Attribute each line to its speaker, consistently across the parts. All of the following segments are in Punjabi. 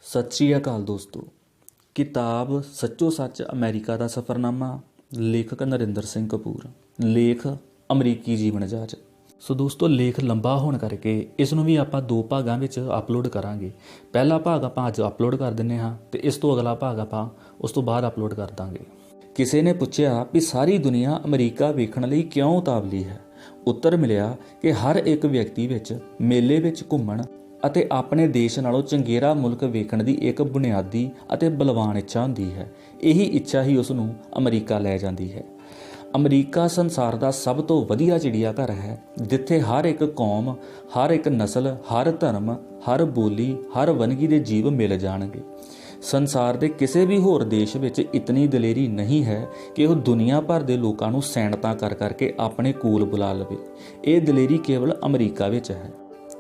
Speaker 1: ਸਤਿ ਸ਼੍ਰੀ ਅਕਾਲ ਦੋਸਤੋ। ਕਿਤਾਬ ਸੱਚੋ ਸੱਚ ਅਮਰੀਕਾ ਦਾ ਸਫ਼ਰਨਾਮਾ, ਲੇਖਕ ਨਰਿੰਦਰ ਸਿੰਘ ਕਪੂਰ, ਲੇਖ ਅਮਰੀਕੀ ਜੀਵਨ ਜਾਚ। ਸੋ ਦੋਸਤੋ, ਲੇਖ ਲੰਬਾ ਹੋਣ ਕਰਕੇ ਇਸ ਨੂੰ ਵੀ ਆਪਾਂ 2 ਭਾਗਾਂ ਵਿੱਚ ਅਪਲੋਡ ਕਰਾਂਗੇ। ਪਹਿਲਾ ਭਾਗ ਆਪਾਂ ਅੱਜ ਅਪਲੋਡ ਕਰ ਦਿੰਦੇ ਹਾਂ ਅਤੇ ਇਸ ਤੋਂ ਅਗਲਾ ਭਾਗ ਆਪਾਂ ਉਸ ਤੋਂ ਬਾਅਦ ਅਪਲੋਡ ਕਰ ਦਾਂਗੇ। ਕਿਸੇ ਨੇ ਪੁੱਛਿਆ ਵੀ ਸਾਰੀ ਦੁਨੀਆ ਅਮਰੀਕਾ ਵੇਖਣ ਲਈ ਕਿਉਂ ਉਤਾਵਲੀ ਹੈ। ਉੱਤਰ ਮਿਲਿਆ ਕਿ ਹਰ ਇੱਕ ਵਿਅਕਤੀ ਵਿੱਚ ਮੇਲੇ ਵਿੱਚ ਘੁੰਮਣ ਅਤੇ ਆਪਣੇ ਦੇਸ਼ ਨਾਲੋਂ ਚੰਗੇਰਾ ਮੁਲਕ ਵੇਖਣ ਦੀ ਇੱਕ ਬੁਨਿਆਦੀ ਅਤੇ ਬਲਵਾਨ ਇੱਛਾ ਹੁੰਦੀ ਹੈ। ਇਹੀ ਇੱਛਾ ਹੀ ਉਸ ਨੂੰ ਅਮਰੀਕਾ ਲੈ ਜਾਂਦੀ ਹੈ। ਅਮਰੀਕਾ ਸੰਸਾਰ ਦਾ ਸਭ ਤੋਂ ਵਧੀਆ ਚਿੜੀਆ ਘਰ ਹੈ, ਜਿੱਥੇ ਹਰ ਇੱਕ ਕੌਮ, ਹਰ ਇੱਕ ਨਸਲ, ਹਰ ਧਰਮ, ਹਰ ਬੋਲੀ, ਹਰ ਵੰਨਗੀ ਦੇ ਜੀਵ ਮਿਲ ਜਾਣਗੇ। ਸੰਸਾਰ ਦੇ ਕਿਸੇ ਵੀ ਹੋਰ ਦੇਸ਼ ਵਿੱਚ ਇਤਨੀ ਦਲੇਰੀ ਨਹੀਂ ਹੈ ਕਿ ਉਹ ਦੁਨੀਆ ਭਰ ਦੇ ਲੋਕਾਂ ਨੂੰ ਸੈਨਤਾਂ ਕਰ ਕਰਕੇ ਆਪਣੇ ਕੋਲ ਬੁਲਾ ਲਵੇ। ਇਹ ਦਲੇਰੀ ਕੇਵਲ ਅਮਰੀਕਾ ਵਿੱਚ ਹੈ।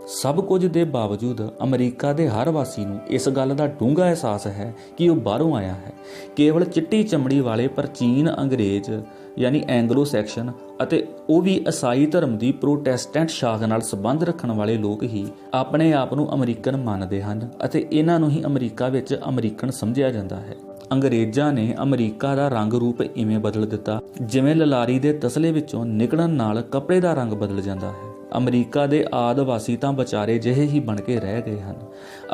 Speaker 1: ਸਭ ਕੁਝ ਦੇ ਬਾਵਜੂਦ ਅਮਰੀਕਾ ਦੇ ਹਰ ਵਾਸੀ ਨੂੰ ਇਸ ਗੱਲ ਦਾ ਡੂੰਘਾ ਅਹਿਸਾਸ ਹੈ ਕਿ ਉਹ ਬਾਹਰੋਂ ਆਇਆ ਹੈ। ਕੇਵਲ ਚਿੱਟੀ ਚਮੜੀ ਵਾਲੇ ਪ੍ਰਾਚੀਨ ਅੰਗਰੇਜ਼ ਯਾਨੀ ਐਂਗਲੋ ਸੈਕਸ਼ਨ ਅਤੇ ਉਹ ਵੀ ਈਸਾਈ ਧਰਮ ਦੀ ਪ੍ਰੋਟੈਸਟੈਂਟ ਸ਼ਾਖ ਨਾਲ ਸੰਬੰਧ ਰੱਖਣ ਵਾਲੇ ਲੋਕ ਹੀ ਆਪਣੇ ਆਪ ਨੂੰ ਅਮਰੀਕਨ ਮੰਨਦੇ ਹਨ ਅਤੇ ਇਹਨਾਂ ਨੂੰ ਹੀ ਅਮਰੀਕਾ ਵਿੱਚ ਅਮਰੀਕਨ ਸਮਝਿਆ ਜਾਂਦਾ ਹੈ। ਅੰਗਰੇਜ਼ਾਂ ਨੇ ਅਮਰੀਕਾ ਦਾ ਰੰਗ ਰੂਪ ਇਵੇਂ ਬਦਲ ਦਿੱਤਾ ਜਿਵੇਂ ਲਲਾਰੀ ਦੇ ਤਸਲੇ ਵਿੱਚੋਂ ਨਿਕਲਣ ਨਾਲ ਕੱਪੜੇ ਦਾ ਰੰਗ ਬਦਲ ਜਾਂਦਾ ਹੈ। ਅਮਰੀਕਾ ਦੇ ਆਦਿਵਾਸੀ ਤਾਂ ਵਿਚਾਰੇ ਜਿਹੇ ਹੀ ਬਣ ਕੇ ਰਹਿ ਗਏ ਹਨ।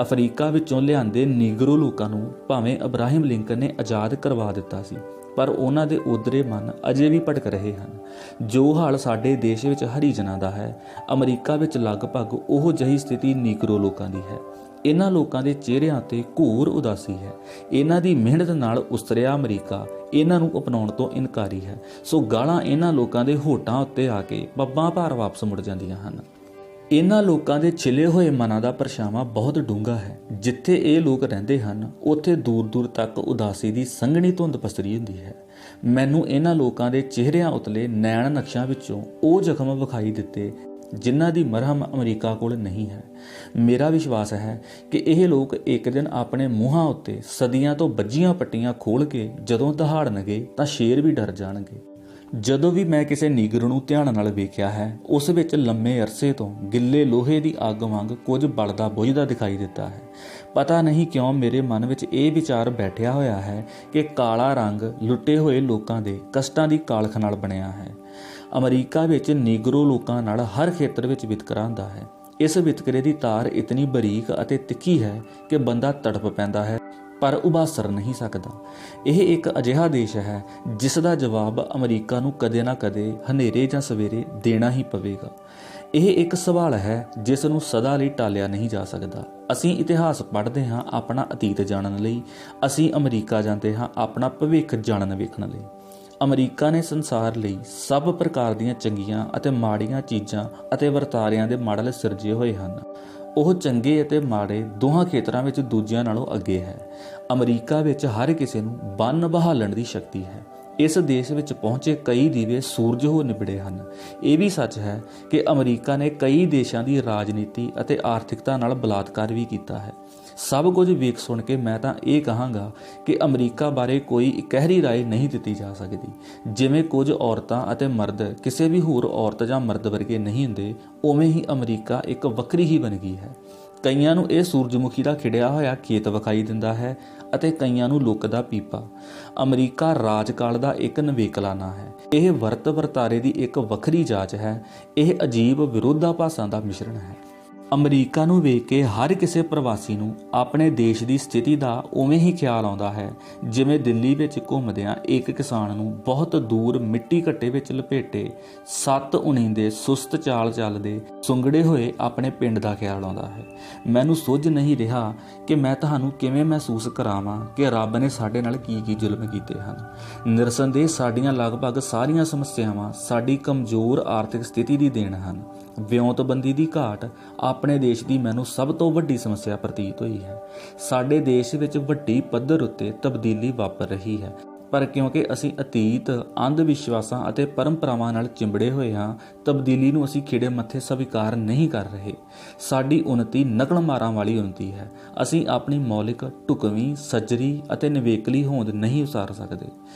Speaker 1: ਅਫਰੀਕਾ ਵਿੱਚੋਂ ਲਿਆਂਦੇ ਨੀਗਰੋ ਲੋਕਾਂ ਨੂੰ ਭਾਵੇਂ ਅਬਰਾਹਿਮ ਲਿੰਕਨ ਨੇ ਆਜ਼ਾਦ ਕਰਵਾ ਦਿੱਤਾ ਸੀ, ਪਰ ਉਹਨਾਂ ਦੇ ਉਦਰੇ ਮਨ ਅਜੇ ਵੀ ਭਟਕ ਰਹੇ ਹਨ। ਜੋ ਹਾਲ ਸਾਡੇ ਦੇਸ਼ ਵਿੱਚ ਹਰੀਜਨਾਂ ਦਾ ਹੈ, ਅਮਰੀਕਾ ਵਿੱਚ ਲਗਭਗ ਉਹ ਜਿਹੀ ਸਥਿਤੀ ਨੀਗਰੋ ਲੋਕਾਂ ਦੀ ਹੈ। ਇਹਨਾਂ ਲੋਕਾਂ ਦੇ ਚਿਹਰਿਆਂ 'ਤੇ ਘੋਰ ਉਦਾਸੀ ਹੈ। ਇਹਨਾਂ ਦੀ ਮਿਹਨਤ ਨਾਲ ਉਸਤਰਿਆ ਅਮਰੀਕਾ ਇਹਨਾਂ ਨੂੰ ਅਪਣਾਉਣ ਤੋਂ ਇਨਕਾਰੀ ਹੈ। ਸੋ ਗਾਲਾਂ ਇਹਨਾਂ ਲੋਕਾਂ ਦੇ ਹੋਠਾਂ ਉੱਤੇ ਆ ਕੇ ਪੱਬਾਂ ਭਾਰ ਵਾਪਸ ਮੁੜ ਜਾਂਦੀਆਂ ਹਨ। ਇਹਨਾਂ ਲੋਕਾਂ ਦੇ ਛਿਲੇ ਹੋਏ ਮਨਾਂ ਦਾ ਪਰਛਾਵਾਂ ਬਹੁਤ ਡੂੰਘਾ ਹੈ। ਜਿੱਥੇ ਇਹ ਲੋਕ ਰਹਿੰਦੇ ਹਨ ਉੱਥੇ ਦੂਰ ਦੂਰ ਤੱਕ ਉਦਾਸੀ ਦੀ ਸੰਘਣੀ ਧੁੰਦ ਪਸਰੀ ਹੁੰਦੀ ਹੈ। ਮੈਨੂੰ ਇਹਨਾਂ ਲੋਕਾਂ ਦੇ ਚਿਹਰਿਆਂ ਉਤਲੇ ਨੈਣ ਨਕਸ਼ਾਂ ਵਿੱਚੋਂ ਉਹ ਜ਼ਖਮ ਵਿਖਾਈ ਦਿੱਤੇ ਜਿਨ੍ਹਾਂ ਦੀ ਮਰਹਮ ਅਮਰੀਕਾ ਕੋਲ ਨਹੀਂ ਹੈ। ਮੇਰਾ ਵਿਸ਼ਵਾਸ ਹੈ ਕਿ ਇਹ ਲੋਕ ਇੱਕ ਦਿਨ ਆਪਣੇ ਮੂੰਹਾਂ ਉੱਤੇ ਸਦੀਆਂ ਤੋਂ ਬੱਝੀਆਂ ਪੱਟੀਆਂ ਖੋਲ੍ਹ ਕੇ ਜਦੋਂ ਦਹਾੜਨਗੇ ਤਾਂ ਸ਼ੇਰ ਵੀ ਡਰ ਜਾਣਗੇ। ਜਦੋਂ ਵੀ ਮੈਂ ਕਿਸੇ ਨੀਗਰ ਨੂੰ ਧਿਆਨ ਨਾਲ ਵੇਖਿਆ ਹੈ, ਉਸ ਵਿੱਚ ਲੰਮੇ ਅਰਸੇ ਤੋਂ ਗਿੱਲੇ ਲੋਹੇ ਦੀ ਅੱਗ ਵਾਂਗ ਕੁਝ ਬਲਦਾ ਬੁਝਦਾ ਦਿਖਾਈ ਦਿੱਤਾ ਹੈ। ਪਤਾ ਨਹੀਂ ਕਿਉਂ ਮੇਰੇ ਮਨ ਵਿੱਚ ਇਹ ਵਿਚਾਰ ਬੈਠਿਆ ਹੋਇਆ ਹੈ ਕਿ ਕਾਲਾ ਰੰਗ ਲੁੱਟੇ ਹੋਏ ਲੋਕਾਂ ਦੇ ਕਸ਼ਟਾਂ ਦੀ ਕਾਲਖ ਨਾਲ ਬਣਿਆ ਹੈ। ਅਮਰੀਕਾ ਵਿੱਚ ਨੀਗਰੋ ਲੋਕਾਂ ਨਾਲ ਹਰ ਖੇਤਰ ਵਿੱਚ ਵਿਤਕਰਾ ਹੁੰਦਾ ਹੈ। ਇਸ ਵਿਤਕਰੇ ਦੀ ਤਾਰ ਇਤਨੀ ਬਰੀਕ ਅਤੇ ਤਿੱਖੀ ਹੈ ਕਿ ਬੰਦਾ ਤੜਪ ਪੈਂਦਾ ਹੈ ਪਰ ਉਭਾਸਰ ਨਹੀਂ ਸਕਦਾ। ਇਹ ਇੱਕ ਅਜਿਹਾ ਦੇਸ਼ ਹੈ ਜਿਸ ਦਾ ਜਵਾਬ ਅਮਰੀਕਾ ਨੂੰ ਕਦੇ ਨਾ ਕਦੇ ਹਨੇਰੇ ਜਾਂ ਸਵੇਰੇ ਦੇਣਾ ਹੀ ਪਵੇਗਾ। ਇਹ ਇੱਕ ਸਵਾਲ ਹੈ ਜਿਸ ਨੂੰ ਸਦਾ ਲਈ ਟਾਲਿਆ ਨਹੀਂ ਜਾ ਸਕਦਾ। ਅਸੀਂ ਇਤਿਹਾਸ ਪੜ੍ਹਦੇ ਹਾਂ ਆਪਣਾ ਅਤੀਤ ਜਾਣਨ ਲਈ, ਅਸੀਂ ਅਮਰੀਕਾ ਜਾਂਦੇ ਹਾਂ ਆਪਣਾ ਭਵਿੱਖ ਜਾਣਨ ਵੇਖਣ ਲਈ। ਅਮਰੀਕਾ ਨੇ ਸੰਸਾਰ ਲਈ ਸਭ ਪ੍ਰਕਾਰ ਦੀਆਂ ਚੰਗੀਆਂ ਅਤੇ ਮਾੜੀਆਂ ਚੀਜ਼ਾਂ ਅਤੇ ਵਰਤਾਰਿਆਂ ਦੇ ਮਾਡਲ ਸਿਰਜੇ ਹੋਏ ਹਨ। ਉਹ ਚੰਗੇ ਅਤੇ ਮਾੜੇ ਦੋਹਾਂ ਖੇਤਰਾਂ ਵਿੱਚ ਦੂਜਿਆਂ ਨਾਲੋਂ ਅੱਗੇ ਹੈ। ਅਮਰੀਕਾ ਵਿੱਚ ਹਰ ਕਿਸੇ ਨੂੰ ਬੰਨ ਬਹਾਲਣ ਦੀ ਸ਼ਕਤੀ ਹੈ। ਇਸ ਦੇਸ਼ ਵਿੱਚ ਪਹੁੰਚੇ ਕਈ ਦੀਵੇ ਸੂਰਜ ਹੋ ਨਿਬੜੇ ਹਨ। ਇਹ ਵੀ ਸੱਚ ਹੈ ਕਿ ਅਮਰੀਕਾ ਨੇ ਕਈ ਦੇਸ਼ਾਂ ਦੀ ਰਾਜਨੀਤੀ ਅਤੇ ਆਰਥਿਕਤਾ ਨਾਲ ਬਲਾਤਕਾਰ ਵੀ ਕੀਤਾ ਹੈ। ਸਭ ਕੁਝ ਵੇਖ ਸੁਣ ਕੇ ਮੈਂ ਤਾਂ ਇਹ ਕਹਾਂਗਾ ਕਿ ਅਮਰੀਕਾ ਬਾਰੇ ਕੋਈ ਇਕਹਿਰੀ ਰਾਏ ਨਹੀਂ ਦਿੱਤੀ ਜਾ ਸਕਦੀ। ਜਿਵੇਂ ਕੁਝ ਔਰਤਾਂ ਅਤੇ ਮਰਦ ਕਿਸੇ ਵੀ ਹੋਰ ਔਰਤ ਜਾਂ ਮਰਦ ਵਰਗੇ ਨਹੀਂ ਹੁੰਦੇ, ਉਵੇਂ ਹੀ ਅਮਰੀਕਾ ਇੱਕ ਵੱਖਰੀ ਹੀ ਬਣ ਗਈ ਹੈ। ਕਈਆਂ ਨੂੰ ਇਹ ਸੂਰਜਮੁਖੀ ਦਾ ਖਿੜਿਆ ਹੋਇਆ ਖੇਤ ਵਿਖਾਈ ਦਿੰਦਾ ਹੈ ਅਤੇ ਕਈਆਂ ਨੂੰ ਲੁੱਕਦਾ ਪੀਪਾ। ਅਮਰੀਕਾ ਰਾਜਕਾਲ ਦਾ ਇੱਕ ਨਵੇਕਲਾਨਾ ਹੈ। ਇਹ ਵਰਤ ਵਰਤਾਰੇ ਦੀ ਇੱਕ ਵੱਖਰੀ ਜਾਚ ਹੈ। ਇਹ ਅਜੀਬ ਵਿਰੋਧਾਭਾਸਾਂ ਦਾ ਮਿਸ਼ਰਣ ਹੈ। ਅਮਰੀਕਾ ਨੂੰ ਵੇਖ ਕੇ ਹਰ ਕਿਸੇ ਪ੍ਰਵਾਸੀ ਨੂੰ ਆਪਣੇ ਦੇਸ਼ ਦੀ ਸਥਿਤੀ ਦਾ ਉਵੇਂ ਹੀ ਖਿਆਲ ਆਉਂਦਾ ਹੈ ਜਿਵੇਂ ਦਿੱਲੀ ਵਿੱਚ ਘੁੰਮਦਿਆਂ ਇੱਕ ਕਿਸਾਨ ਨੂੰ ਬਹੁਤ ਦੂਰ ਮਿੱਟੀ ਘੱਟੇ ਵਿੱਚ ਲਪੇਟੇ 7 ਉਣੀਂਦੇ ਸੁਸਤ ਚਾਲ ਚੱਲਦੇ ਸੁੰਗੜੇ ਹੋਏ ਆਪਣੇ ਪਿੰਡ ਦਾ ਖਿਆਲ ਆਉਂਦਾ ਹੈ। ਮੈਨੂੰ ਸੁੱਝ ਨਹੀਂ ਰਿਹਾ ਕਿ ਮੈਂ ਤੁਹਾਨੂੰ ਕਿਵੇਂ ਮਹਿਸੂਸ ਕਰਾਵਾਂ ਕਿ ਰੱਬ ਨੇ ਸਾਡੇ ਨਾਲ ਕੀ ਕੀ ਜ਼ੁਲਮ ਕੀਤੇ ਹਨ। ਨਿਰਸੰਦੇਹ ਸਾਡੀਆਂ ਲਗਭਗ ਸਾਰੀਆਂ ਸਮੱਸਿਆਵਾਂ ਸਾਡੀ ਕਮਜ਼ੋਰ ਆਰਥਿਕ ਸਥਿਤੀ ਦੀ ਦੇਣ ਹਨ। ਵਿਉਂਤਬੰਦੀ ਦੀ ਘਾਟ ਆਪਣੇ ਦੇਸ਼ ਦੀ ਮੈਨੂੰ ਸਭ ਤੋਂ ਵੱਡੀ ਸਮੱਸਿਆ ਪ੍ਰਤੀਤ ਹੋਈ ਹੈ। ਸਾਡੇ ਦੇਸ਼ ਵਿੱਚ ਵੱਡੀ ਪੱਧਰ ਉੱਤੇ ਤਬਦੀਲੀ ਵਾਪਰ ਰਹੀ ਹੈ। ਪਰ ਕਿਉਂਕਿ ਅਸੀਂ ਅਤੀਤ ਅੰਧ ਵਿਸ਼ਵਾਸਾਂ ਅਤੇ ਪਰੰਪਰਾਵਾਂ ਨਾਲ ਚਿੰਬੜੇ ਹੋਏ ਹਾਂ, ਤਬਦੀਲੀ ਨੂੰ ਅਸੀਂ ਖਿੜੇ ਮੱਥੇ ਸਵੀਕਾਰ ਨਹੀਂ ਕਰ ਰਹੇ। ਸਾਡੀ ਉન્નਤੀ ਨਕਲ ਮਾਰਾਂ ਵਾਲੀ ਉન્નਤੀ ਹੈ। ਅਸੀਂ ਆਪਣੀ ਮੌਲਿਕ, ਢੁਕਵੀਂ, ਸੱਜਰੀ ਅਤੇ ਨਿਵੇਕਲੀ ਹੋਂਦ ਨਹੀਂ ਉਸਾਰ ਸਕਦੇ।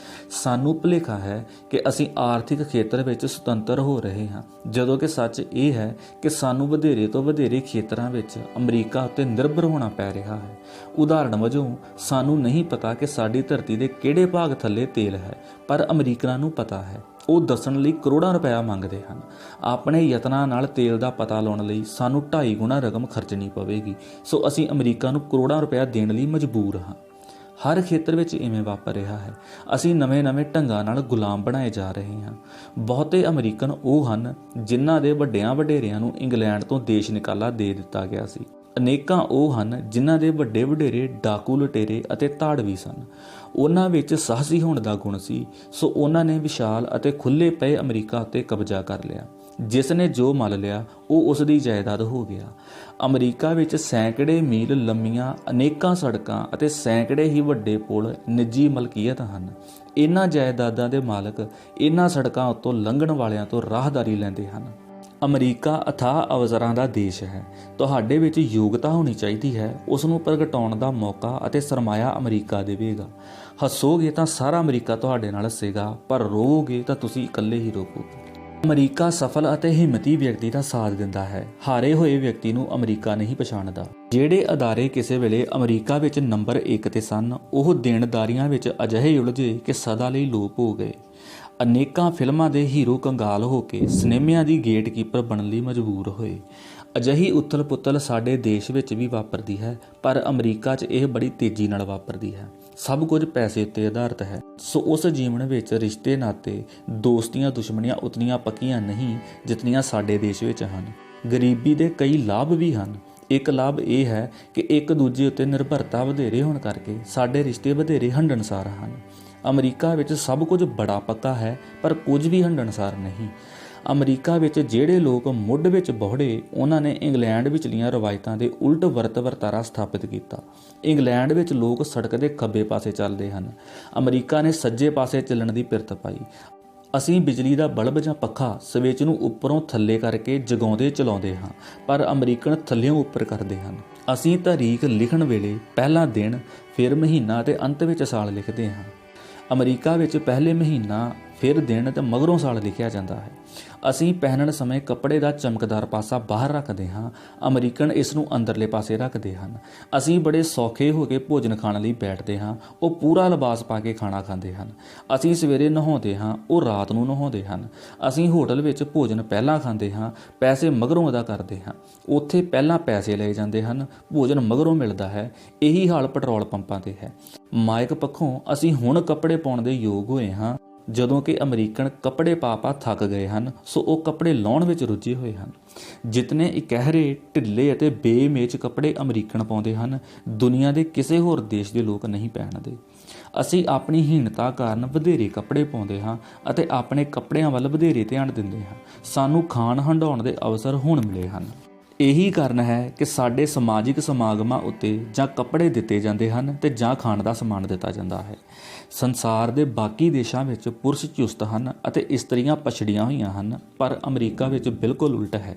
Speaker 1: ਸਾਨੂੰ ਭੁਲੇਖਾ ਹੈ ਕਿ ਅਸੀਂ ਆਰਥਿਕ ਖੇਤਰ ਵਿੱਚ ਸੁਤੰਤਰ ਹੋ ਰਹੇ ਹਾਂ, ਜਦੋਂ ਕਿ ਸੱਚ ਇਹ ਹੈ ਕਿ ਸਾਨੂੰ ਵਧੇਰੇ ਤੋਂ ਵਧੇਰੇ ਖੇਤਰਾਂ ਵਿੱਚ ਅਮਰੀਕਾ ਉੱਤੇ ਨਿਰਭਰ ਹੋਣਾ ਪੈ ਰਿਹਾ ਹੈ। ਉਦਾਹਰਣ ਵਜੋਂ, ਸਾਨੂੰ ਨਹੀਂ ਪਤਾ ਕਿ ਸਾਡੀ ਧਰਤੀ ਦੇ ਕਿਹੜੇ ਭਾਗ ਥੱਲੇ ਤੇਲ ਹੈ, ਪਰ ਅਮਰੀਕਨਾਂ ਨੂੰ ਪਤਾ ਹੈ। ਉਹ ਦੱਸਣ ਲਈ ਕਰੋੜਾਂ ਰੁਪਇਆ ਮੰਗਦੇ ਹਨ। ਆਪਣੇ ਯਤਨਾਂ ਨਾਲ ਤੇਲ ਦਾ ਪਤਾ ਲਾਉਣ ਲਈ ਸਾਨੂੰ 2.5 ਗੁਣਾ ਰਕਮ ਖਰਚਣੀ ਪਵੇਗੀ, ਸੋ ਅਸੀਂ ਅਮਰੀਕਾ ਨੂੰ ਕਰੋੜਾਂ ਰੁਪਇਆ ਦੇਣ ਲਈ ਮਜਬੂਰ ਹਾਂ। ਹਰ ਖੇਤਰ ਵਿੱਚ ਇਵੇਂ ਵਾਪਰ ਰਿਹਾ ਹੈ। ਅਸੀਂ ਨਵੇਂ-ਨਵੇਂ ਢੰਗਾਂ ਨਾਲ ਗੁਲਾਮ ਬਣਾਏ ਜਾ ਰਹੇ ਹਾਂ। ਬਹੁਤੇ ਅਮਰੀਕਨ ਉਹ ਹਨ ਜਿਨ੍ਹਾਂ ਦੇ ਵੱਡਿਆਂ ਵਡੇਰਿਆਂ ਨੂੰ ਇੰਗਲੈਂਡ ਤੋਂ ਦੇਸ਼ ਨਿਕਾਲਾ ਦੇ ਦਿੱਤਾ ਗਿਆ ਸੀ। ਅਨੇਕਾਂ ਉਹ ਹਨ ਜਿਨ੍ਹਾਂ ਦੇ ਵੱਡੇ ਵਡੇਰੇ ਡਾਕੂ, ਲੁਟੇਰੇ ਅਤੇ ਧਾੜਵੀ ਸਨ। ਉਹਨਾਂ ਵਿੱਚ ਸਾਹਸੀ ਹੋਣ ਦਾ ਗੁਣ ਸੀ, ਸੋ ਉਹਨਾਂ ਨੇ ਵਿਸ਼ਾਲ ਅਤੇ ਖੁੱਲ੍ਹੇ ਪਏ ਅਮਰੀਕਾ ਉੱਤੇ ਕਬਜ਼ਾ ਕਰ ਲਿਆ। ਜਿਸ ਨੇ ਜੋ ਮੱਲ ਲਿਆ ਉਹ ਉਸ ਦੀ ਜਾਇਦਾਦ ਹੋ ਗਿਆ। ਅਮਰੀਕਾ ਵਿੱਚ ਸੈਂਕੜੇ ਮੀਲ ਲੰਮੀਆਂ ਅਨੇਕਾਂ ਸੜਕਾਂ ਅਤੇ ਸੈਂਕੜੇ ਹੀ ਵੱਡੇ ਪੁਲ ਨਿੱਜੀ ਮਲਕੀਅਤ ਹਨ। ਇਹਨਾਂ ਜਾਇਦਾਦਾਂ ਦੇ ਮਾਲਕ ਇਹਨਾਂ ਸੜਕਾਂ ਉੱਤੋਂ ਲੰਘਣ ਵਾਲਿਆਂ ਤੋਂ ਰਾਹਦਾਰੀ ਲੈਂਦੇ ਹਨ। ਅਮਰੀਕਾ ਅਥਾਹ ਅਵਸਰਾਂ ਦਾ ਦੇਸ਼ ਹੈ। ਤੁਹਾਡੇ ਵਿੱਚ ਯੋਗਤਾ ਹੋਣੀ ਚਾਹੀਦੀ ਹੈ। ਉਸ ਨੂੰ ਪ੍ਰਗਟਾਉਣ ਦਾ ਮੌਕਾ ਅਤੇ ਸਰਮਾਇਆ ਅਮਰੀਕਾ ਦੇਵੇਗਾ। ਹੱਸੋਗੇ ਤਾਂ ਸਾਰਾ ਅਮਰੀਕਾ ਤੁਹਾਡੇ ਨਾਲ ਹੱਸੇਗਾ, ਪਰ ਰੋਵੋਗੇ ਤਾਂ ਤੁਸੀਂ ਇਕੱਲੇ ਹੀ ਰੋਵੋਗੇ। ਅਮਰੀਕਾ ਸਫਲ ਅਤੇ ਹਿੰਮਤੀ ਵਿਅਕਤੀ ਦਾ ਸਾਥ ਦਿੰਦਾ ਹੈ। ਹਾਰੇ ਹੋਏ ਵਿਅਕਤੀ ਨੂੰ ਅਮਰੀਕਾ ਨਹੀਂ ਪਛਾਣਦਾ। ਜਿਹੜੇ ਅਦਾਰੇ ਕਿਸੇ ਵੇਲੇ ਅਮਰੀਕਾ ਵਿੱਚ ਨੰਬਰ 1 ਤੇ ਸਨ, ਉਹ ਦੇਣਦਾਰੀਆਂ ਵਿੱਚ ਅਜਿਹੇ ਉਲਝੇ ਕਿ ਸਦਾ ਲਈ ਲੋਪ ਹੋ ਗਏ। ਅਨੇਕਾਂ ਫਿਲਮਾਂ ਦੇ ਹੀਰੋ ਕੰਗਾਲ ਹੋ ਕੇ ਸਿਨੇਮਿਆਂ ਦੀ ਗੇਟਕੀਪਰ ਬਣਨ ਲਈ ਮਜਬੂਰ ਹੋਏ। ਅਜਿਹੀ ਉਥਲ ਪੁਥਲ ਸਾਡੇ ਦੇਸ਼ ਵਿੱਚ ਵੀ ਵਾਪਰਦੀ ਹੈ, ਪਰ ਅਮਰੀਕਾ 'ਚ ਇਹ ਬੜੀ ਤੇਜ਼ੀ ਨਾਲ ਵਾਪਰਦੀ ਹੈ। ਸਭ ਕੁਝ ਪੈਸੇ ਉੱਤੇ ਆਧਾਰਿਤ ਹੈ। ਸੋ ਉਸ ਜੀਵਨ ਵਿੱਚ ਰਿਸ਼ਤੇ ਨਾਤੇ, ਦੋਸਤੀਆਂ ਦੁਸ਼ਮਣੀਆਂ ਉਤਨੀਆਂ ਪੱਕੀਆਂ ਨਹੀਂ ਜਿਤਨੀਆਂ ਸਾਡੇ ਦੇਸ਼ ਵਿੱਚ ਹਨ। ਗਰੀਬੀ ਦੇ ਕਈ ਲਾਭ ਵੀ ਹਨ। ਇੱਕ ਲਾਭ ਇਹ ਹੈ ਕਿ ਇੱਕ ਦੂਜੇ ਉੱਤੇ ਨਿਰਭਰਤਾ ਵਧੇਰੇ ਹੋਣ ਕਰਕੇ ਸਾਡੇ ਰਿਸ਼ਤੇ ਵਧੇਰੇ ਹੰਢਣਸਾਰ ਹਨ। ਅਮਰੀਕਾ ਵਿੱਚ ਸਭ ਕੁਝ ਬੜਾ ਪੱਕਾ ਹੈ, ਪਰ ਕੁਝ ਵੀ ਹੰਢਣਸਾਰ ਨਹੀਂ। ਅਮਰੀਕਾ ਵਿੱਚ ਜਿਹੜੇ ਲੋਕ ਮੁੱਢ ਵਿੱਚ ਬਹੁੜੇ, ਉਹਨਾਂ ਨੇ ਇੰਗਲੈਂਡ ਵਿਚਲੀਆਂ ਰਵਾਇਤਾਂ ਦੇ ਉਲਟ ਵਰਤਾਰਾ ਸਥਾਪਿਤ ਕੀਤਾ। ਇੰਗਲੈਂਡ ਵਿੱਚ ਲੋਕ ਸੜਕ ਦੇ ਖੱਬੇ ਪਾਸੇ ਚੱਲਦੇ ਹਨ। ਅਮਰੀਕਾ ਨੇ ਸੱਜੇ ਪਾਸੇ ਚੱਲਣ ਦੀ ਪਿਰਤ ਪਾਈ। ਅਸੀਂ ਬਿਜਲੀ ਦਾ ਬਲਬ ਜਾਂ ਪੱਖਾ ਸਵਿੱਚ ਨੂੰ ਉੱਪਰੋਂ ਥੱਲੇ ਕਰਕੇ ਜਗਾਉਂਦੇ ਚਲਾਉਂਦੇ ਹਾਂ, ਪਰ ਅਮਰੀਕਨ ਥੱਲਿਓਂ ਉੱਪਰ ਕਰਦੇ ਹਨ। ਅਸੀਂ ਤਾਰੀਖ ਲਿਖਣ ਵੇਲੇ ਪਹਿਲਾ ਦਿਨ, ਫਿਰ ਮਹੀਨਾ ਅਤੇ ਅੰਤ ਵਿੱਚ ਸਾਲ ਲਿਖਦੇ ਹਾਂ। ਅਮਰੀਕਾ ਵਿੱਚ ਪਹਿਲੇ ਮਹੀਨਾ, ਫਿਰ ਦਿਨ ਅਤੇ ਮਗਰੋਂ ਸਾਲ ਲਿਖਿਆ ਜਾਂਦਾ ਹੈ। ਅਸੀਂ ਪਹਿਨਣ ਸਮੇਂ ਕੱਪੜੇ ਦਾ ਚਮਕਦਾਰ ਪਾਸਾ ਬਾਹਰ ਰੱਖਦੇ ਹਾਂ, ਅਮਰੀਕਨ ਇਸ ਨੂੰ ਅੰਦਰਲੇ ਪਾਸੇ ਰੱਖਦੇ ਹਨ। ਅਸੀਂ ਬੜੇ ਸੌਖੇ ਹੋ ਕੇ ਭੋਜਨ ਖਾਣ ਲਈ ਬੈਠਦੇ ਹਾਂ, ਉਹ ਪੂਰਾ ਲਿਬਾਸ ਪਾ ਕੇ ਖਾਣਾ ਖਾਂਦੇ ਹਨ। ਅਸੀਂ ਸਵੇਰੇ ਨਹਾਉਂਦੇ ਹਾਂ, ਉਹ ਰਾਤ ਨੂੰ ਨਹਾਉਂਦੇ ਹਨ। ਅਸੀਂ ਹੋਟਲ ਵਿੱਚ ਭੋਜਨ ਪਹਿਲਾਂ ਖਾਂਦੇ ਹਾਂ, ਪੈਸੇ ਮਗਰੋਂ ਅਦਾ ਕਰਦੇ ਹਾਂ। ਉੱਥੇ ਪਹਿਲਾਂ ਪੈਸੇ ਲਏ ਜਾਂਦੇ ਹਨ, ਭੋਜਨ ਮਗਰੋਂ ਮਿਲਦਾ ਹੈ। ਇਹੀ ਹਾਲ ਪੈਟਰੋਲ ਪੰਪਾਂ 'ਤੇ ਹੈ। ਮਾਇਕ ਪੱਖੋਂ ਅਸੀਂ ਹੁਣ ਕੱਪੜੇ ਪਾਉਣ ਦੇ ਯੋਗ ਹੋਏ ਹਾਂ, ਜਦੋਂ ਕਿ ਅਮਰੀਕਨ ਕੱਪੜੇ ਪਾ ਥੱਕ ਗਏ ਹਨ, ਸੋ ਉਹ ਕੱਪੜੇ ਲਾਉਣ ਵਿੱਚ ਰੁੱਝੇ ਹੋਏ ਹਨ। ਜਿਤਨੇ ਇਕਹਿਰੇ, ਢਿੱਲੇ ਅਤੇ ਬੇਮੇਚ ਕੱਪੜੇ ਅਮਰੀਕਨ ਪਾਉਂਦੇ ਹਨ, ਦੁਨੀਆ ਦੇ ਕਿਸੇ ਹੋਰ ਦੇਸ਼ ਦੇ ਲੋਕ ਨਹੀਂ ਪਹਿਨਦੇ। ਅਸੀਂ ਆਪਣੀ ਹੀਣਤਾ ਕਾਰਨ ਵਧੇਰੇ ਕੱਪੜੇ ਪਾਉਂਦੇ ਹਾਂ ਅਤੇ ਆਪਣੇ ਕੱਪੜਿਆਂ ਵੱਲ ਵਧੇਰੇ ਧਿਆਨ ਦਿੰਦੇ ਹਾਂ। ਸਾਨੂੰ ਖਾਣ ਹੰਢਾਉਣ ਦੇ ਅਵਸਰ ਹੁਣ ਮਿਲੇ ਹਨ। ਇਹੀ ਕਾਰਨ ਹੈ ਕਿ ਸਾਡੇ ਸਮਾਜਿਕ ਸਮਾਗਮਾਂ ਉੱਤੇ ਜਾਂ ਕੱਪੜੇ ਦਿੱਤੇ ਜਾਂਦੇ ਹਨ ਤੇ ਜਾਂ ਖਾਣ ਦਾ ਸਮਾਨ ਦਿੱਤਾ ਜਾਂਦਾ ਹੈ। ਸੰਸਾਰ ਦੇ ਬਾਕੀ ਦੇਸ਼ਾਂ ਵਿੱਚ ਪੁਰਸ਼ ਚੁਸਤ ਹਨ ਅਤੇ ਇਸਤਰੀਆਂ ਪਛੜੀਆਂ ਹੋਈਆਂ ਹਨ, ਪਰ ਅਮਰੀਕਾ ਵਿੱਚ ਬਿਲਕੁਲ ਉਲਟ ਹੈ।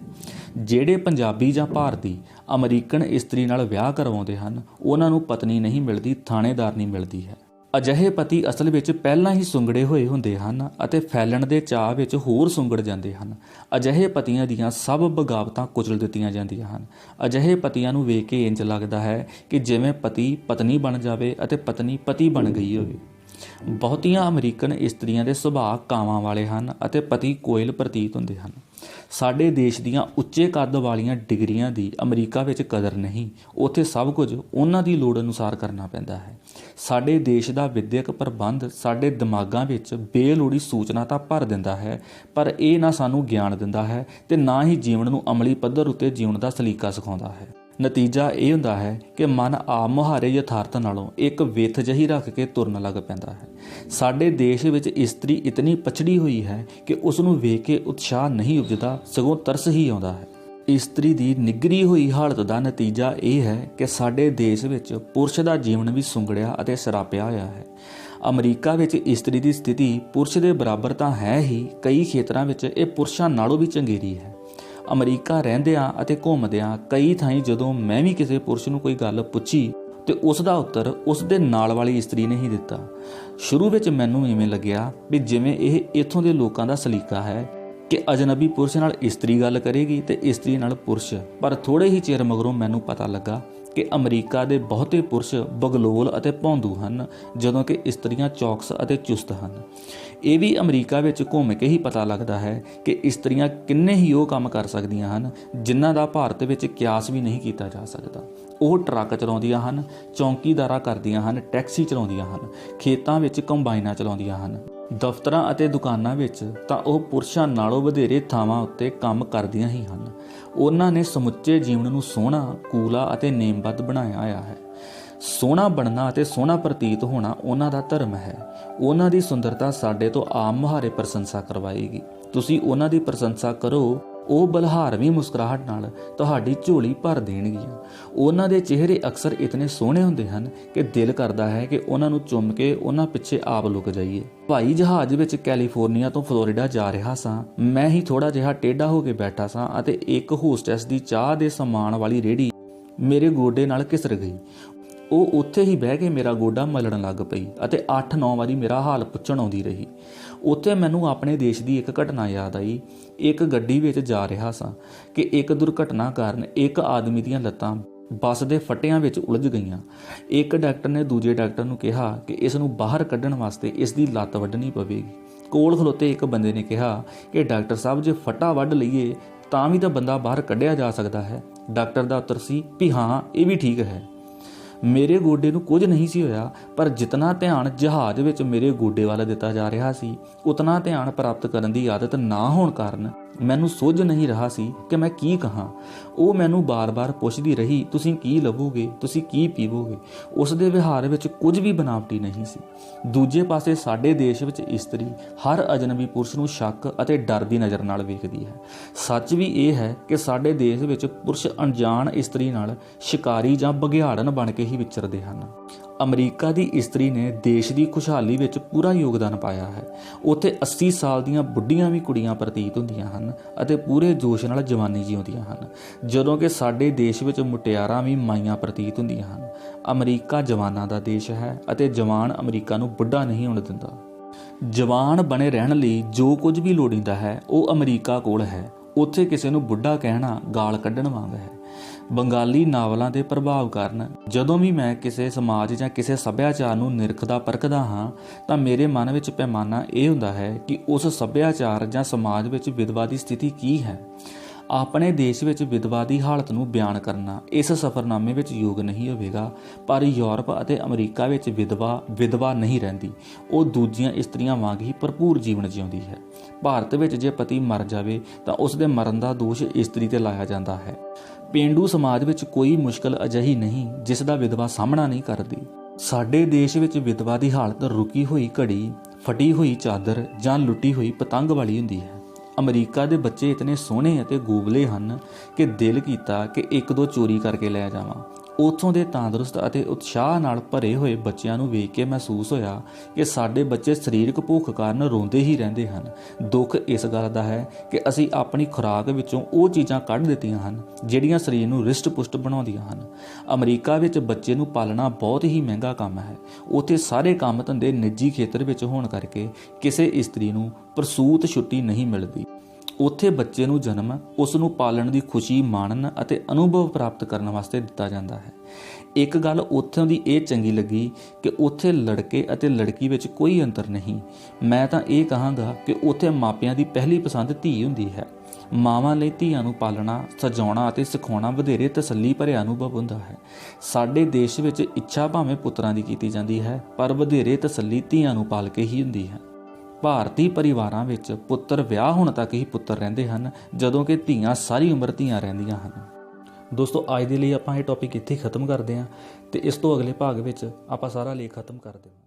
Speaker 1: ਜਿਹੜੇ ਪੰਜਾਬੀ ਜਾਂ ਭਾਰਤੀ ਅਮਰੀਕਨ ਇਸਤਰੀ ਨਾਲ ਵਿਆਹ ਕਰਵਾਉਂਦੇ ਹਨ, ਉਹਨਾਂ ਨੂੰ ਪਤਨੀ ਨਹੀਂ ਮਿਲਦੀ, ਥਾਣੇਦਾਰਨੀ ਮਿਲਦੀ ਹੈ। ਅਜਿਹੇ ਪਤੀ ਅਸਲ ਵਿੱਚ ਪਹਿਲਾਂ ਹੀ ਸੁੰਗੜੇ ਹੋਏ ਹੁੰਦੇ ਹਨ ਅਤੇ ਫੈਲਣ ਦੇ ਚਾਅ ਵਿੱਚ ਹੋਰ ਸੁੰਗੜ ਜਾਂਦੇ ਹਨ। ਅਜਿਹੇ ਪਤੀਆਂ ਦੀਆਂ ਸਭ ਬਗਾਵਤਾਂ ਕੁਚਲ ਦਿੱਤੀਆਂ ਜਾਂਦੀਆਂ ਹਨ। ਅਜਿਹੇ ਪਤੀਆਂ ਨੂੰ ਵੇਖ ਕੇ ਇੰਜ ਲੱਗਦਾ ਹੈ ਕਿ ਜਿਵੇਂ ਪਤੀ ਪਤਨੀ ਬਣ ਜਾਵੇ ਅਤੇ ਪਤਨੀ ਪਤੀ ਬਣ ਗਈ ਹੋਵੇ। ਬਹੁਤੀਆਂ ਅਮਰੀਕਨ ਇਸਤਰੀਆਂ ਦੇ ਸੁਭਾਅ ਕਾਵਾਂ ਵਾਲੇ ਹਨ ਅਤੇ ਪਤੀ ਕੋਇਲ ਪ੍ਰਤੀਤ ਹੁੰਦੇ ਹਨ। ਸਾਡੇ ਦੇਸ਼ ਦੀਆਂ ਉੱਚੇ ਕੱਦ ਵਾਲੀਆਂ ਡਿਗਰੀਆਂ ਦੀ ਅਮਰੀਕਾ ਵਿੱਚ ਕਦਰ ਨਹੀਂ। ਉੱਥੇ ਸਭ ਕੁਝ ਉਹਨਾਂ ਦੀ ਲੋੜ ਅਨੁਸਾਰ ਕਰਨਾ ਪੈਂਦਾ ਹੈ। ਸਾਡੇ ਦੇਸ਼ ਦਾ ਵਿਦਿਅਕ ਪ੍ਰਬੰਧ ਸਾਡੇ ਦਿਮਾਗਾਂ ਵਿੱਚ ਬੇਲੋੜੀ ਸੂਚਨਾ ਤਾਂ ਭਰ ਦਿੰਦਾ ਹੈ, ਪਰ ਇਹ ਨਾ ਸਾਨੂੰ ਗਿਆਨ ਦਿੰਦਾ ਹੈ ਤੇ ਨਾ ਹੀ ਜੀਵਨ ਨੂੰ ਅਮਲੀ ਪੱਧਰ ਉੱਤੇ ਜਿਉਣ ਦਾ ਸਲੀਕਾ ਸਿਖਾਉਂਦਾ ਹੈ। ਨਤੀਜਾ ਇਹ ਹੁੰਦਾ ਹੈ ਕਿ ਮਨ ਆਪ ਮੁਹਾਰੇ ਯਥਾਰਥ ਨਾਲੋਂ ਇੱਕ ਵਿੱਥ ਜਿਹੀ ਰੱਖ ਕੇ ਤੁਰਨ ਲੱਗ ਪੈਂਦਾ ਹੈ। ਸਾਡੇ ਦੇਸ਼ ਵਿੱਚ ਇਸਤਰੀ ਇਤਨੀ ਪਛੜੀ ਹੋਈ ਹੈ ਕਿ ਉਸ ਨੂੰ ਵੇਖ ਕੇ ਉਤਸ਼ਾਹ ਨਹੀਂ ਉਪਜਦਾ, ਸਗੋਂ ਤਰਸ ਹੀ ਆਉਂਦਾ ਹੈ। ਇਸਤਰੀ ਦੀ ਨਿੱਘਰੀ ਹੋਈ ਹਾਲਤ ਦਾ ਨਤੀਜਾ ਇਹ ਹੈ ਕਿ ਸਾਡੇ ਦੇਸ਼ ਵਿੱਚ ਪੁਰਸ਼ ਦਾ ਜੀਵਨ ਵੀ ਸੁੰਗੜਿਆ ਅਤੇ ਸਰਾਪਿਆ ਹੋਇਆ ਹੈ। ਅਮਰੀਕਾ ਵਿੱਚ ਇਸਤਰੀ ਦੀ ਸਥਿਤੀ ਪੁਰਸ਼ ਦੇ ਬਰਾਬਰ ਤਾਂ ਹੈ ਹੀ, ਕਈ ਖੇਤਰਾਂ ਵਿੱਚ ਇਹ ਪੁਰਸ਼ਾਂ ਨਾਲੋਂ ਵੀ ਚੰਗੇਰੀ ਹੈ। ਅਮਰੀਕਾ ਰਹਿੰਦਿਆਂ ਅਤੇ ਘੁੰਮਦਿਆਂ ਕਈ ਥਾਈਂ ਜਦੋਂ ਮੈਂ ਵੀ ਕਿਸੇ ਪੁਰਸ਼ ਨੂੰ ਕੋਈ ਗੱਲ ਪੁੱਛੀ ਤੇ ਉਸ ਦਾ ਉੱਤਰ ਉਸ ਦੇ ਨਾਲ ਵਾਲੀ ਇਸਤਰੀ ਨੇ ਹੀ ਦਿੱਤਾ। ਸ਼ੁਰੂ ਵਿੱਚ ਮੈਨੂੰ ਇਵੇਂ ਲੱਗਿਆ ਵੀ ਜਿਵੇਂ ਇਹ ਇੱਥੋਂ ਦੇ ਲੋਕਾਂ ਦਾ ਸਲੀਕਾ ਹੈ ਕਿ ਅਜਨਬੀ ਪੁਰਸ਼ ਨਾਲ ਇਸਤਰੀ ਗੱਲ ਕਰੇਗੀ ਤੇ ਇਸਤਰੀ ਨਾਲ ਪੁਰਸ਼। ਪਰ ਥੋੜ੍ਹੇ ਹੀ ਚਿਰ ਮਗਰੋਂ ਮੈਨੂੰ ਪਤਾ ਲੱਗਾ ਕਿ ਅਮਰੀਕਾ ਦੇ ਬਹੁਤੇ ਪੁਰਸ਼ ਬਗਲੋਲ ਅਤੇ ਭੌਂਦੂ ਹਨ, ਜਦੋਂ ਕਿ ਇਸਤਰੀਆਂ ਚੌਕਸ ਅਤੇ ਚੁਸਤ ਹਨ। ਇਹ ਵੀ ਅਮਰੀਕਾ ਵਿੱਚ ਘੁੰਮ ਕੇ ਹੀ ਪਤਾ ਲੱਗਦਾ ਹੈ ਕਿ ਇਸਤਰੀਆਂ ਕਿੰਨੇ ਹੀ ਉਹ ਕੰਮ ਕਰ ਸਕਦੀਆਂ ਹਨ ਜਿਨ੍ਹਾਂ ਦਾ ਭਾਰਤ ਵਿੱਚ ਕਿਆਸ ਵੀ ਨਹੀਂ ਕੀਤਾ ਜਾ ਸਕਦਾ। ਉਹ ਟਰੱਕ ਚਲਾਉਂਦੀਆਂ ਹਨ, ਚੌਂਕੀਦਾਰਾ ਕਰਦੀਆਂ ਹਨ, ਟੈਕਸੀ ਚਲਾਉਂਦੀਆਂ ਹਨ, ਖੇਤਾਂ ਵਿੱਚ ਕੰਬਾਈਨਾਂ ਚਲਾਉਂਦੀਆਂ ਹਨ। ਦਫ਼ਤਰਾਂ ਅਤੇ ਦੁਕਾਨਾਂ ਵਿੱਚ ਤਾਂ ਉਹ ਪੁਰਸ਼ਾਂ ਨਾਲੋਂ ਵਧੇਰੇ ਥਾਵਾਂ ਉੱਤੇ ਕੰਮ ਕਰਦੀਆਂ ਹੀ ਹਨ। ਉਹਨਾਂ ਨੇ ਸਮੁੱਚੇ ਜੀਵਨ ਨੂੰ ਸੋਹਣਾ, ਕੂਲਾ ਅਤੇ ਨੇਮਬੱਧ ਬਣਾਇਆ ਹੋਇਆ ਹੈ। ਸੋਹਣਾ ਬਣਨਾ ਅਤੇ ਸੋਹਣਾ ਪ੍ਰਤੀਤ ਹੋਣਾ ਉਹਨਾਂ ਦਾ ਧਰਮ ਹੈ। ਉਹਨਾਂ ਦੀ ਸੁੰਦਰਤਾ ਸਾਡੇ ਤੋਂ ਆਮ ਮੁਹਾਰੇ ਪ੍ਰਸ਼ੰਸਾ ਕਰਵਾਏਗੀ। ਤੁਸੀਂ ਉਹਨਾਂ ਦੀ ਪ੍ਰਸ਼ੰਸਾ ਕਰੋ, ਉਹ ਬਲਹਾਰਵੀਂ ਮੁਸਕਰਾਹਟ ਨਾਲ ਤੁਹਾਡੀ ਝੋਲੀ ਭਰ ਦੇਣਗੀਆਂ। ਉਹਨਾਂ ਦੇ ਚਿਹਰੇ ਅਕਸਰ ਇਤਨੇ ਸੋਹਣੇ ਹੁੰਦੇ ਹਨ ਕਿ ਦਿਲ ਕਰਦਾ ਹੈ ਕਿ ਉਹਨਾਂ ਨੂੰ ਚੁੰਮ ਕੇ ਉਹਨਾਂ ਪਿੱਛੇ ਆਪ ਲੁਕ ਜਾਈਏ। ਹਵਾਈ ਜਹਾਜ਼ ਵਿੱਚ ਕੈਲੀਫੋਰਨੀਆ ਤੋਂ ਫਲੋਰੀਡਾ ਜਾ ਰਿਹਾ ਸਾਂ। ਮੈਂ ਹੀ ਥੋੜ੍ਹਾ ਜਿਹਾ ਟੇਢਾ ਹੋ ਕੇ ਬੈਠਾ ਸਾਂ ਅਤੇ ਇੱਕ ਹੋਸਟੈਸ ਦੀ ਚਾਹ ਦੇ ਸਮਾਨ ਵਾਲੀ ਰੇਹੜੀ ਮੇਰੇ ਗੋਡੇ ਨਾਲ ਘਿਸਰ ਗਈ। ਉਹ ਉੱਥੇ ਹੀ ਬਹਿ ਕੇ ਮੇਰਾ ਗੋਡਾ ਮਲਣ ਲੱਗ ਪਈ ਅਤੇ 8-9 ਵਾਰੀ ਮੇਰਾ ਹਾਲ ਪੁੱਛਣ ਆਉਂਦੀ ਰਹੀ। ਉੱਥੇ ਮੈਨੂੰ ਆਪਣੇ ਦੇਸ਼ ਦੀ ਇੱਕ ਘਟਨਾ ਯਾਦ ਆਈ। ਇੱਕ ਗੱਡੀ ਵਿੱਚ ਜਾ ਰਿਹਾ ਸਾਂ ਕਿ ਇੱਕ ਦੁਰਘਟਨਾ ਕਾਰਨ ਇੱਕ ਆਦਮੀ ਦੀਆਂ ਲੱਤਾਂ ਬੱਸ ਦੇ ਫੱਟਿਆਂ ਵਿੱਚ ਉਲਝ ਗਈਆਂ। ਇੱਕ ਡਾਕਟਰ ਨੇ ਦੂਜੇ ਡਾਕਟਰ ਨੂੰ ਕਿਹਾ ਕਿ ਇਸ ਨੂੰ ਬਾਹਰ ਕੱਢਣ ਵਾਸਤੇ ਇਸ ਦੀ ਲੱਤ ਵੱਢਣੀ ਪਵੇਗੀ। ਕੋਲ ਖਲੋਤੇ ਇੱਕ ਬੰਦੇ ਨੇ ਕਿਹਾ ਕਿ ਡਾਕਟਰ ਸਾਹਿਬ, ਜੇ ਫੱਟਾ ਵੱਢ ਲਈਏ ਤਾਂ ਵੀ ਤਾਂ ਬੰਦਾ ਬਾਹਰ ਕੱਢਿਆ ਜਾ ਸਕਦਾ ਹੈ। ਡਾਕਟਰ ਦਾ ਉੱਤਰ ਸੀ ਵੀ ਹਾਂ, ਇਹ ਵੀ ਠੀਕ ਹੈ। ਮੇਰੇ ਗੋਡੇ ਨੂੰ ਕੁਝ ਨਹੀਂ ਸੀ ਹੋਇਆ, ਪਰ ਜਿਤਨਾ ਧਿਆਨ ਜਹਾਜ਼ ਵਿੱਚ ਮੇਰੇ ਗੋਡੇ ਵੱਲ ਦਿੱਤਾ ਜਾ ਰਿਹਾ ਸੀ, ਉਤਨਾ ਧਿਆਨ ਪ੍ਰਾਪਤ ਕਰਨ ਦੀ ਆਦਤ ਨਾ ਹੋਣ ਕਾਰਨ ਮੈਨੂੰ ਸੁੱਝ ਨਹੀਂ ਰਿਹਾ ਸੀ ਕਿ ਮੈਂ ਕੀ ਕਹਾਂ। ਉਹ ਮੈਨੂੰ ਬਾਰ-ਬਾਰ ਪੁੱਛਦੀ ਰਹੀ, ਤੁਸੀਂ ਕੀ ਲਵੋਗੇ, ਤੁਸੀਂ ਕੀ ਪੀਵੋਗੇ। ਉਸ ਦੇ ਵਿਹਾਰ ਵਿੱਚ ਕੁਝ ਵੀ ਬਨਾਵਟੀ ਨਹੀਂ ਸੀ। ਦੂਜੇ ਪਾਸੇ ਸਾਡੇ ਦੇਸ਼ ਵਿੱਚ ਇਸਤਰੀ ਹਰ ਅਜਨਬੀ ਪੁਰਸ਼ ਨੂੰ ਸ਼ੱਕ ਅਤੇ ਡਰ ਦੀ ਨਜ਼ਰ ਨਾਲ ਵੇਖਦੀ ਹੈ। ਸੱਚ ਵੀ ਇਹ ਹੈ ਕਿ ਸਾਡੇ ਦੇਸ਼ ਵਿੱਚ ਪੁਰਸ਼ ਅਣਜਾਣ ਇਸਤਰੀ ਨਾਲ ਸ਼ਿਕਾਰੀ ਜਾਂ ਬਘਿਆੜਨ ਬਣ ਕੇ ਹੀ ਵਿਚਰਦੇ ਹਨ। ਅਮਰੀਕਾ ਦੀ ਇਸਤਰੀ ਨੇ ਦੇਸ਼ ਦੀ ਖੁਸ਼ਹਾਲੀ ਵਿੱਚ ਪੂਰਾ ਯੋਗਦਾਨ ਪਾਇਆ ਹੈ। ਉੱਥੇ 80 ਸਾਲ ਦੀਆਂ ਬੁੱਢੀਆਂ ਵੀ ਕੁੜੀਆਂ ਪ੍ਰਤੀਤ ਹੁੰਦੀਆਂ ਹਨ ਅਤੇ ਪੂਰੇ ਜੋਸ਼ ਨਾਲ ਜਵਾਨੀ ਜਿਉਂਦੀਆਂ ਹਨ, ਜਦੋਂ ਕਿ ਸਾਡੇ ਦੇਸ਼ ਵਿੱਚ ਮੁਟਿਆਰਾਂ ਵੀ ਮਾਈਆਂ ਪ੍ਰਤੀਤ ਹੁੰਦੀਆਂ ਹਨ। ਅਮਰੀਕਾ ਜਵਾਨਾਂ ਦਾ ਦੇਸ਼ ਹੈ ਅਤੇ ਜਵਾਨ ਅਮਰੀਕਾ ਨੂੰ ਬੁੱਢਾ ਨਹੀਂ ਹੋਣ ਦਿੰਦਾ। ਜਵਾਨ ਬਣੇ ਰਹਿਣ ਲਈ ਜੋ ਕੁਝ ਵੀ ਲੋੜੀਂਦਾ ਹੈ ਉਹ ਅਮਰੀਕਾ ਕੋਲ ਹੈ। ਉੱਥੇ ਕਿਸੇ ਨੂੰ ਬੁੱਢਾ ਕਹਿਣਾ ਗਾਲ ਕੱਢਣ ਵਾਂਗ ਹੈ। ਬੰਗਾਲੀ ਨਾਵਲਾਂ ਦੇ ਪ੍ਰਭਾਵ ਕਾਰਨ ਜਦੋਂ ਵੀ ਮੈਂ ਕਿਸੇ ਸਮਾਜ ਜਾਂ ਕਿਸੇ ਸੱਭਿਆਚਾਰ ਨੂੰ ਨਿਰਖਦਾ ਪਰਖਦਾ ਹਾਂ ਤਾਂ ਮੇਰੇ ਮਨ ਵਿੱਚ ਪੈਮਾਨਾ ਇਹ ਹੁੰਦਾ ਹੈ ਕਿ ਉਸ ਸੱਭਿਆਚਾਰ ਜਾਂ ਸਮਾਜ ਵਿੱਚ ਵਿਧਵਾ ਦੀ ਸਥਿਤੀ ਕੀ ਹੈ। ਆਪਣੇ ਦੇਸ਼ ਵਿੱਚ ਵਿਧਵਾ ਦੀ ਹਾਲਤ ਨੂੰ ਬਿਆਨ ਕਰਨਾ ਇਸ ਸਫ਼ਰਨਾਮੇ ਵਿੱਚ ਯੋਗ ਨਹੀਂ ਹੋਵੇਗਾ, ਪਰ ਯੂਰਪ ਅਤੇ ਅਮਰੀਕਾ ਵਿੱਚ ਵਿਧਵਾ ਨਹੀਂ ਰਹਿੰਦੀ। ਉਹ ਦੂਜੀਆਂ ਇਸਤਰੀਆਂ ਵਾਂਗ ਹੀ ਭਰਪੂਰ ਜੀਵਨ ਜਿਉਂਦੀ ਹੈ। ਭਾਰਤ ਵਿੱਚ ਜੇ ਪਤੀ ਮਰ ਜਾਵੇ ਤਾਂ ਉਸ ਦੇ ਮਰਨ ਦਾ ਦੋਸ਼ ਇਸਤਰੀ ਤੇ ਲਾਇਆ ਜਾਂਦਾ ਹੈ। ਪੇਂਡੂ ਸਮਾਜ ਵਿੱਚ ਕੋਈ ਮੁਸ਼ਕਲ ਅਜਿਹੀ ਨਹੀਂ ਜਿਸ ਦਾ ਵਿਧਵਾ ਸਾਹਮਣਾ ਨਹੀਂ ਕਰਦੀ। ਸਾਡੇ ਦੇਸ਼ ਵਿੱਚ ਵਿਧਵਾ ਦੀ ਹਾਲਤ ਰੁਕੀ ਹੋਈ ਘੜੀ, ਫਟੀ ਹੋਈ ਚਾਦਰ ਜਾਂ ਲੁੱਟੀ ਹੋਈ ਪਤੰਗ ਵਾਲੀ ਹੁੰਦੀ ਹੈ। ਅਮਰੀਕਾ ਦੇ ਬੱਚੇ ਇਤਨੇ ਸੋਹਣੇ ਅਤੇ ਗੋਬਲੇ ਹਨ ਕਿ ਦਿਲ ਕੀਤਾ ਕਿ 1-2 ਚੋਰੀ ਕਰਕੇ ਲੈ ਜਾਵਾਂ। ਉੱਥੋਂ ਦੇ ਤੰਦਰੁਸਤ ਅਤੇ ਉਤਸ਼ਾਹ ਨਾਲ ਭਰੇ ਹੋਏ ਬੱਚਿਆਂ ਨੂੰ ਵੇਖ ਕੇ ਮਹਿਸੂਸ ਹੋਇਆ ਕਿ ਸਾਡੇ ਬੱਚੇ ਸਰੀਰਕ ਭੁੱਖ ਕਾਰਨ ਰੋਂਦੇ ਹੀ ਰਹਿੰਦੇ ਹਨ। ਦੁੱਖ ਇਸ ਗੱਲ ਦਾ ਹੈ ਕਿ ਅਸੀਂ ਆਪਣੀ ਖੁਰਾਕ ਵਿੱਚੋਂ ਉਹ ਚੀਜ਼ਾਂ ਕੱਢ ਦਿੱਤੀਆਂ ਹਨ ਜਿਹੜੀਆਂ ਸਰੀਰ ਨੂੰ ਰਿਸ਼ਟ-ਪੁਸ਼ਟ ਬਣਾਉਂਦੀਆਂ ਹਨ। ਅਮਰੀਕਾ ਵਿੱਚ ਬੱਚੇ ਨੂੰ ਪਾਲਣਾ ਬਹੁਤ ਹੀ ਮਹਿੰਗਾ ਕੰਮ ਹੈ। ਉੱਥੇ ਸਾਰੇ ਕੰਮ ਧੰਦੇ ਨਿੱਜੀ ਖੇਤਰ ਵਿੱਚ ਹੋਣ ਕਰਕੇ ਕਿਸੇ ਇਸਤਰੀ ਨੂੰ ਪ੍ਰਸੂਤ ਛੁੱਟੀ ਨਹੀਂ ਮਿਲਦੀ। ਉੱਥੇ ਬੱਚੇ ਨੂੰ ਜਨਮ, ਉਸ ਨੂੰ ਪਾਲਣ ਦੀ ਖੁਸ਼ੀ ਮਾਣਨ ਅਤੇ ਅਨੁਭਵ ਪ੍ਰਾਪਤ ਕਰਨ ਵਾਸਤੇ ਦਿੱਤਾ ਜਾਂਦਾ ਹੈ। ਇੱਕ ਗੱਲ ਉੱਥੋਂ ਦੀ ਇਹ ਚੰਗੀ ਲੱਗੀ ਕਿ ਉੱਥੇ ਲੜਕੇ ਅਤੇ ਲੜਕੀ ਵਿੱਚ ਕੋਈ ਅੰਤਰ ਨਹੀਂ। ਮੈਂ ਤਾਂ ਇਹ ਕਹਾਂਗਾ ਕਿ ਉੱਥੇ ਮਾਪਿਆਂ ਦੀ ਪਹਿਲੀ ਪਸੰਦ ਧੀ ਹੁੰਦੀ ਹੈ। ਮਾਵਾਂ ਲਈ ਧੀਆਂ ਨੂੰ ਪਾਲਣਾ, ਸਜਾਉਣਾ ਅਤੇ ਸਿਖਾਉਣਾ ਵਧੇਰੇ ਤਸੱਲੀ ਭਰਿਆ ਅਨੁਭਵ ਹੁੰਦਾ ਹੈ। ਸਾਡੇ ਦੇਸ਼ ਵਿੱਚ ਇੱਛਾ ਭਾਵੇਂ ਪੁੱਤਰਾਂ ਦੀ ਕੀਤੀ ਜਾਂਦੀ ਹੈ, ਪਰ ਵਧੇਰੇ ਤਸੱਲੀ ਧੀਆਂ ਨੂੰ ਪਾਲ ਕੇ ਹੀ ਹੁੰਦੀ ਹੈ। ਭਾਰਤੀ ਪਰਿਵਾਰਾਂ ਵਿੱਚ ਪੁੱਤਰ ਵਿਆਹ ਹੋਣ ਤੱਕ ਹੀ ਪੁੱਤਰ ਰਹਿੰਦੇ ਹਨ, ਜਦੋਂ ਕਿ ਧੀਆਂ ਸਾਰੀ ਉਮਰ ਧੀਆਂ ਰਹਿੰਦੀਆਂ ਹਨ। ਦੋਸਤੋ, ਅੱਜ ਦੇ ਲਈ ਆਪਾਂ ਇਹ ਟੌਪਿਕ ਇੱਥੇ ਖਤਮ ਕਰਦੇ ਹਾਂ ਤੇ ਇਸ ਤੋਂ ਅਗਲੇ ਭਾਗ ਵਿੱਚ ਆਪਾਂ ਸਾਰਾ ਲੇਖ ਖਤਮ ਕਰ ਦੇਵਾਂਗੇ।